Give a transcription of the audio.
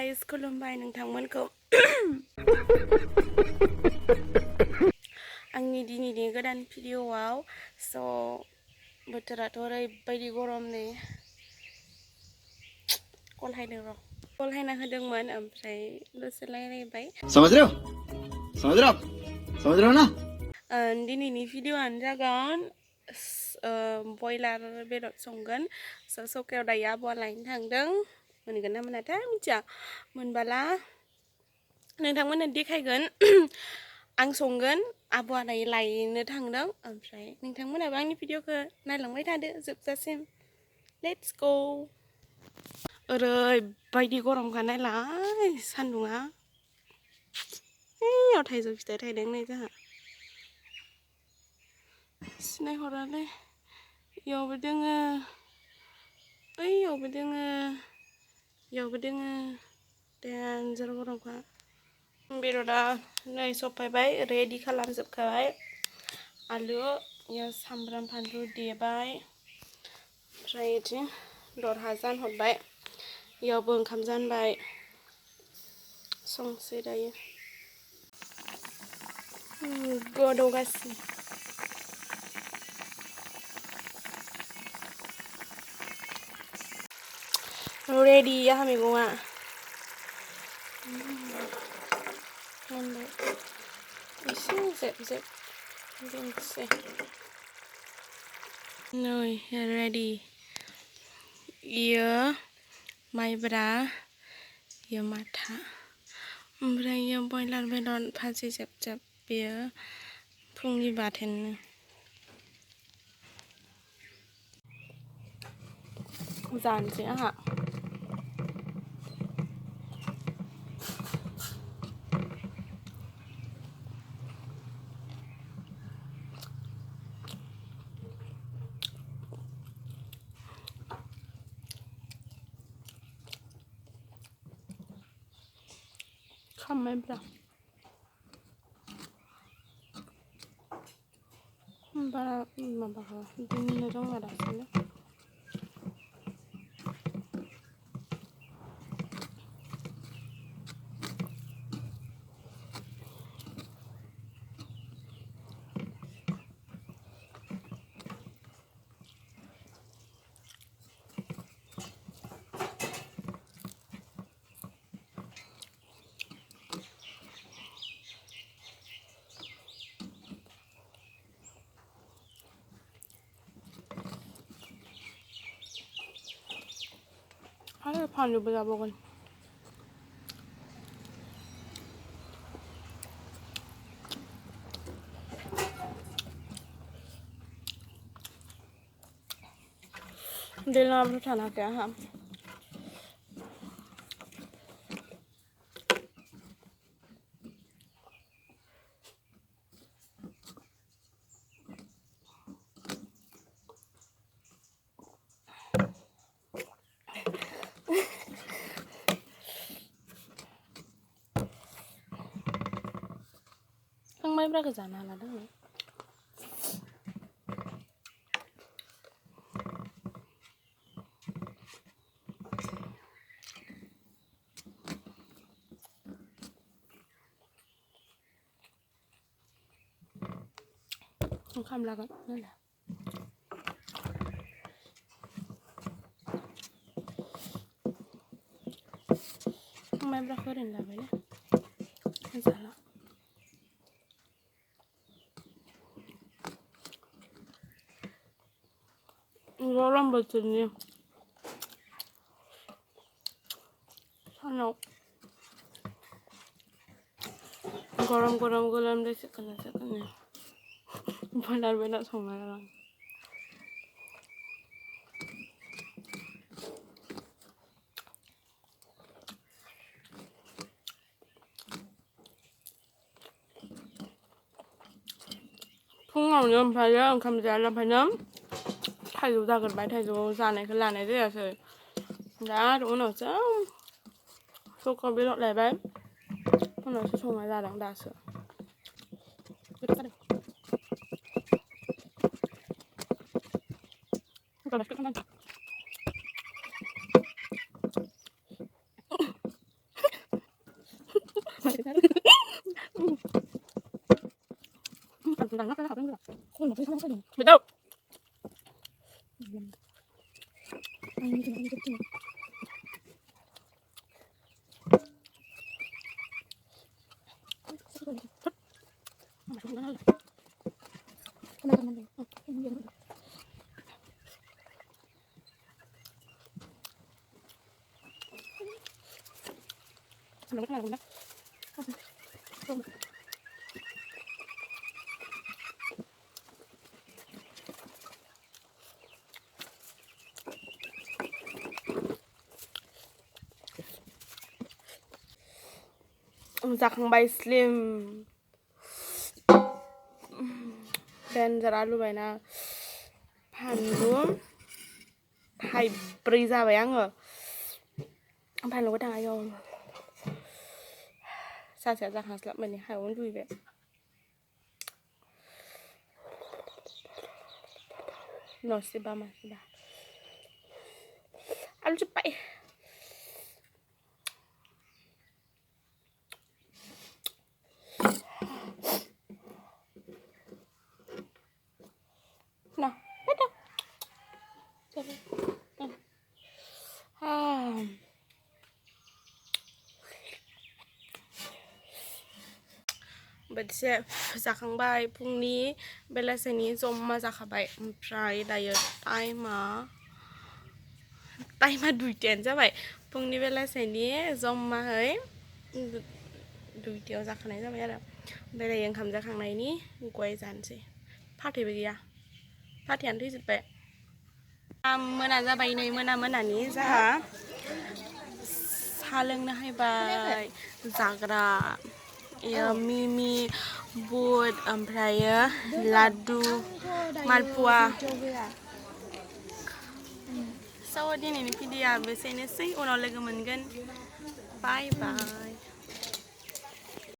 Guys खुलुमबाय नोंथांमोनखौ आंनि दिनैनि गोदान भिडिअआव बोथोराथ' ओरैबायदि गरम नै कल हायना होदोंमोन ओमफ्राय दसे रायलायबाय समझ रहे हो ना दिनैनि भिडिअआनो जागोन बयलार बेदर संगोन सकायाव दायो आबौआ लायनो थांदों मोनगोन ना मोनाथाय मिथिया मोनबाला नोंथांमोननो देखायगोन आं संगोन आबौआ दायो लायनो थांदों ओमफ्राय नोंथांमोनाबो आंनि भिडिअखौ नायलांबाय थादो जोबजासिम लेट्स गो ओरैबायदि गरमखा नायलाय सान्दुङा ओइयाव थाइजौ फिथाइ थायदों नै जोंहा सिनायहरालै इयावबो दोङो ओइयावबो दोङो इयावबो दोङो देन्जार गरमखा बेदरा नै सफायबाय रेडि खालामजोबखाबाय आलु इयाव सामब्राम फानलु देबाय ओमफ्राय बिदि दरहा जानहरबाय इयावबो ओंखाम जानबाय संसै दायो गोदौगासिनो रेडि आंहा मैगङा मोनबाय एसे जेब जेब दोनसै नै रेडि इयो माइब्रा इयो माथा ओमफ्राय इयो बयलार बेदर भाजि जेब जेब बेयो फुंनि बाथोननो जानोसै आंहा खामबायब्रा बारा माबाखौ दोननो रोङा दासिमबो आरो फानलुबो जाबावगोन दै लोङाबाथ' थानो हाखाया आंहा आं माइब्राखौ जानो हाला दङ ओंखाम लागोन नालाय माइब्राखौ ओरैनो लाबायलै जाला गरम बोथोरनि सानाव गरम गरम गोलोमदै सेखोना सेखोना बयलार बेदर संना जादों फुङावनो ओमफ्राय ओंखाम जायालाबानो थाइजौ जाग्रोबाय थाइजौ जानायखौ लानाय जायासै दा आरो उनावसो सकाव बेदर लायबाय उनावसो संना जादों दासो ลังรักกันเขาเป็นแบบคนแบบไม่ชอบไม่ไม่ต้องZakang by Slim dan jaralu bayna Pandu Hai Briza bayang Pandu có thằng ai không sao sẽ Zakang slap mình hai uống vui vậy nó sẽ ba mà sẽ ba ăn chút bậy nào hết đâuบัดเจ็บจากข้างใบพรุ่งนี้เบลเซนี้จมมาจากข้างใบพรายได้เยอะไตมาดูเตียนจะไปพรุ่งนี้เบลเซนี้จมมาเฮ้ยดูเตียวจากข้างในจะไปแล้วเบลยังคำจากข้างในนี้กวยจันสิพาดที่ไปดีอะพาดเทียนที่18เมื่อนั้นจะไปในเมื่อนั้นนี้จ้ะฮะฮาเรื่องนะให้ไปจากราMimi buat Praya ladu malpua. So, ini video biasanya sih orang lagi mengen. Bye bye.